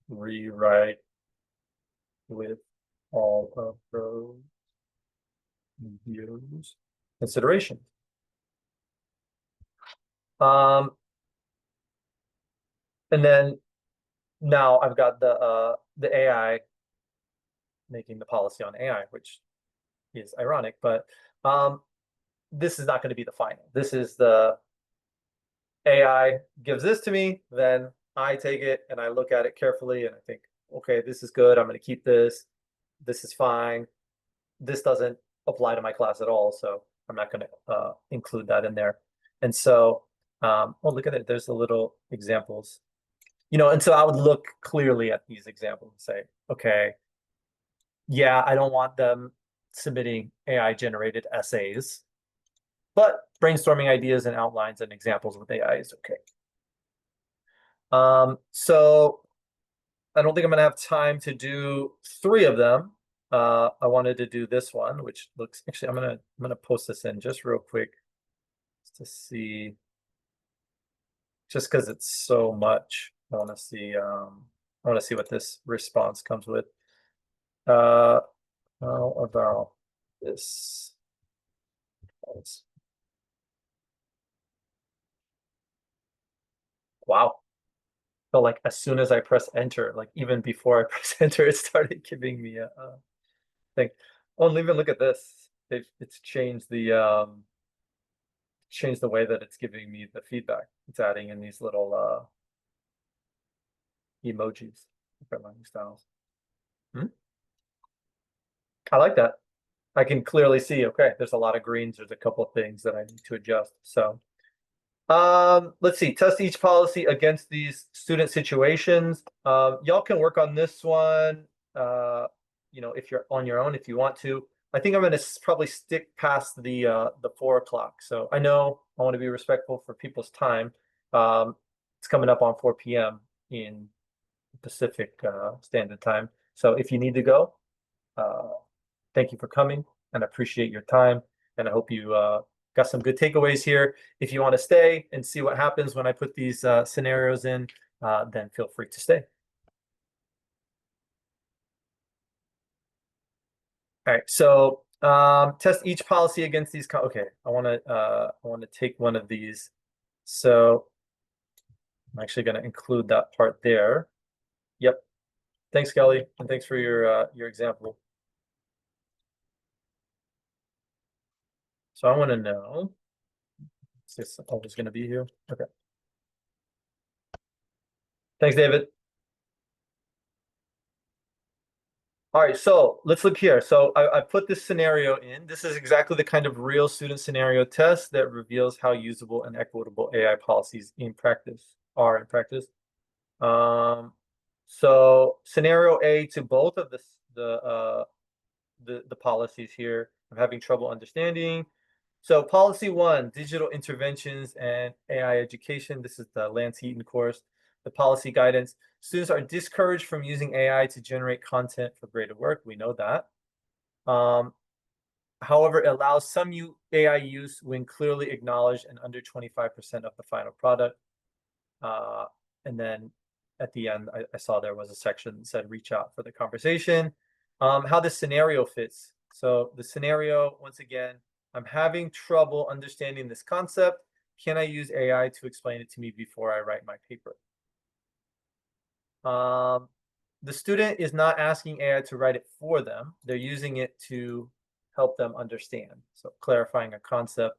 rewrite with all of those views, considerations? And then now I've got the AI making the policy on AI, which is ironic, but this is not going to be the final. This is the AI gives this to me, then I take it and I look at it carefully and I think, okay, this is good. I'm going to keep this. This is fine. This doesn't apply to my class at all, so I'm not going to include that in there. And so, oh, look at it. There's the little examples. And so I would look clearly at these examples and say, okay, yeah, I don't want them submitting AI-generated essays, but brainstorming ideas and outlines and examples with AI is okay. So I don't think I'm going to have time to do 3 of them. I wanted to do this one, which looks, actually, I'm gonna post this in just real quick to see, just because it's so much. I want to see what this response comes with. How about this? Wow. So like as soon as I press enter, like even before I press enter, it started giving me a thing. Oh, and even look at this. It's changed the way that it's giving me the feedback. It's adding in these little emojis, different learning styles. I like that. I can clearly see, okay, there's a lot of greens. There's a couple of things that I need to adjust. So let's see, test each policy against these student situations. Y'all can work on this one, if you're on your own, if you want to. I think I'm going to probably stick past the 4 o'clock. So I know I want to be respectful for people's time. It's coming up on 4 p.m. in Pacific Standard Time. So if you need to go, thank you for coming and appreciate your time. And I hope you got some good takeaways here. If you want to stay and see what happens when I put these scenarios in, then feel free to stay. All right, so test each policy against these. Okay, I want to take one of these. So I'm actually going to include that part there. Yep. Thanks, Kelly, and thanks for your example. So I want to know, is this always going to be here? Okay. Thanks, David. All right, so let's look here. So I put this scenario in. This is exactly the kind of real student scenario test that reveals how usable and equitable AI policies are in practice. So scenario A to both of the policies here. I'm having trouble understanding. So policy 1, digital interventions and AI education. This is the Lance Heaton course. The policy guidance. Students are discouraged from using AI to generate content for graded work. We know that. However, it allows some AI use when clearly acknowledged and under 25% of the final product. And then at the end, I saw there was a section that said reach out for the conversation. How this scenario fits. So the scenario, once again, I'm having trouble understanding this concept. Can I use AI to explain it to me before I write my paper? The student is not asking AI to write it for them. They're using it to help them understand. So clarifying a concept.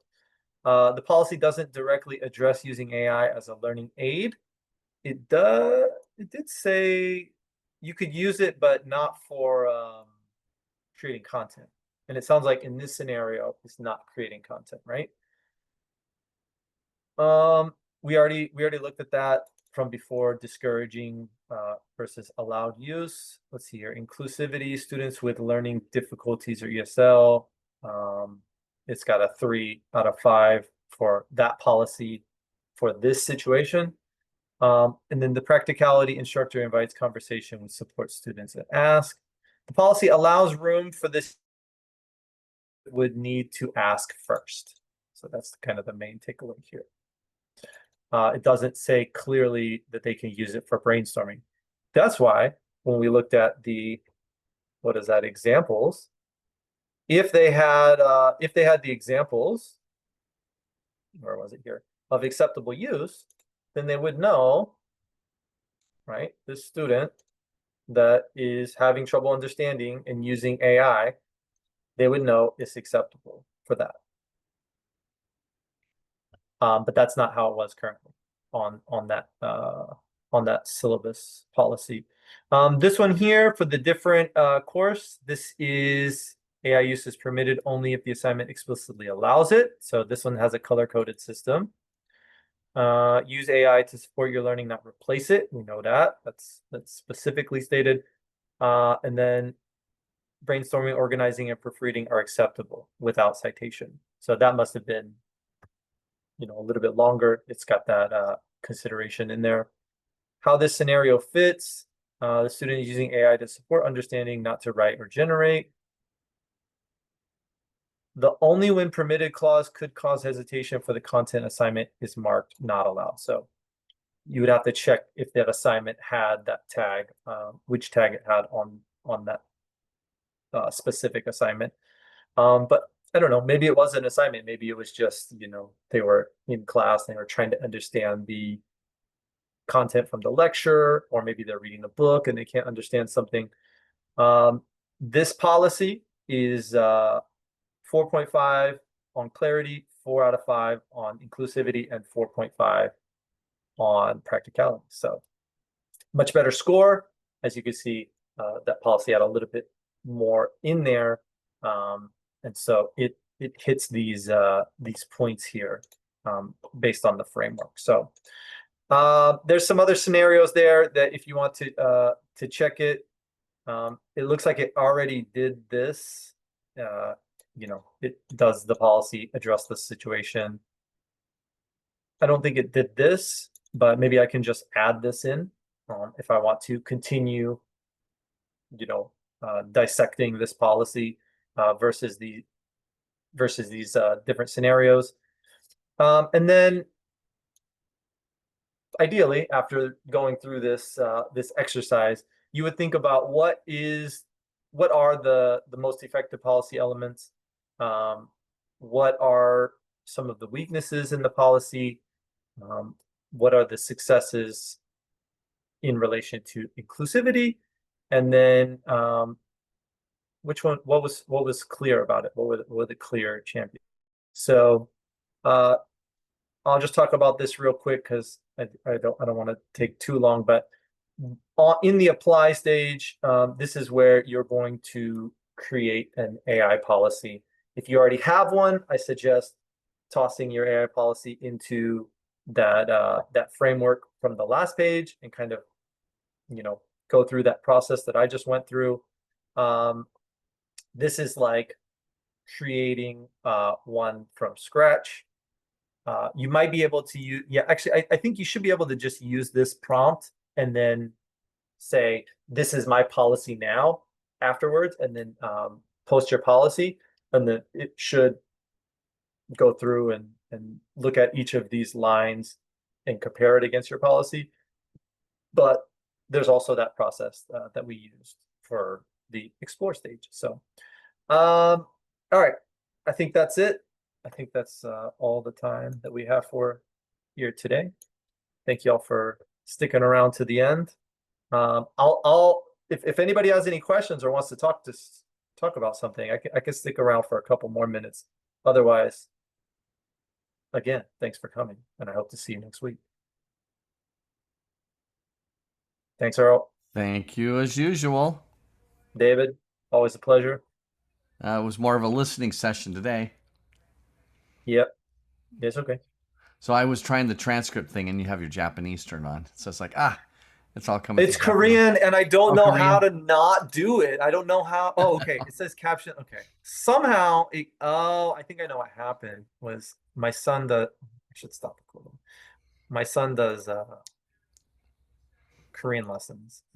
The policy doesn't directly address using AI as a learning aid. It did say you could use it, but not for creating content. And it sounds like in this scenario, it's not creating content, right? We already looked at that from before, discouraging versus allowed use. Let's see here, inclusivity, students with learning difficulties or ESL. It's got a 3 out of 5 for that policy for this situation. And then the practicality, instructor invites conversation with support students and ask. The policy allows room for this, would need to ask first. So that's kind of the main takeaway here. It doesn't say clearly that they can use it for brainstorming. That's why when we looked at the, what is that, examples, if they had the examples, where was it here, of acceptable use, then they would know, right, this student that is having trouble understanding and using AI, they would know it's acceptable for that. But that's not how it was currently on that syllabus policy. This one here for the different course, this is AI use is permitted only if the assignment explicitly allows it. So this one has a color-coded system. Use AI to support your learning, not replace it. We know that. That's specifically stated. And then brainstorming, organizing, and proofreading are acceptable without citation. So that must have been, a little bit longer. It's got that consideration in there. How this scenario fits. The student is using AI to support understanding, not to write or generate. The only when permitted clause could cause hesitation for the content assignment is marked not allowed. So you would have to check if that assignment had that tag, which tag it had on that specific assignment. But I don't know, maybe it was an assignment. Maybe it was just, they were in class, they were trying to understand the content from the lecture, or maybe they're reading the book and they can't understand something. This policy is 4.5 on clarity, 4 out of 5 on inclusivity, and 4.5 on practicality. So much better score. As you can see, that policy had a little bit more in there. And so it hits these points here based on the framework. So there's some other scenarios there that if you want to check it, it looks like it already did this. It does the policy address the situation. I don't think it did this, but maybe I can just add this in if I want to continue, dissecting this policy versus these different scenarios. And then ideally, after going through this exercise, you would think about what are the most effective policy elements? What are some of the weaknesses in the policy? What are the successes in relation to inclusivity? And then which one? What was clear about it? What were the clear champions? So I'll just talk about this real quick because I don't want to take too long. But in the apply stage, this is where you're going to create an AI policy. If you already have one, I suggest tossing your AI policy into that framework from the last page and kind of, go through that process that I just went through. This is like creating one from scratch. You might be able to use, actually, I think you should be able to just use this prompt and then say, this is my policy now afterwards, and then post your policy, and then it should go through and look at each of these lines and compare it against your policy. But there's also that process that we used for the explore stage. So, all right, I think that's it. I think that's all the time that we have for here today. Thank you all for sticking around to the end. If anybody has any questions or wants to talk about something, I can stick around for a couple more minutes. Otherwise, again, thanks for coming, and I hope to see you next week. Thanks, Earl. Thank you as usual. David, always a pleasure. It was more of a listening session today. Yep. It's okay. So I was trying the transcript thing, and you have your Japanese turned on. So it's like, it's all coming. It's Korean, and I don't know Korean. how to not do it. I don't know how. Oh, okay. It says caption. Okay. Somehow, I think I know what happened. Was my son I should stop recording. My son does Korean lessons.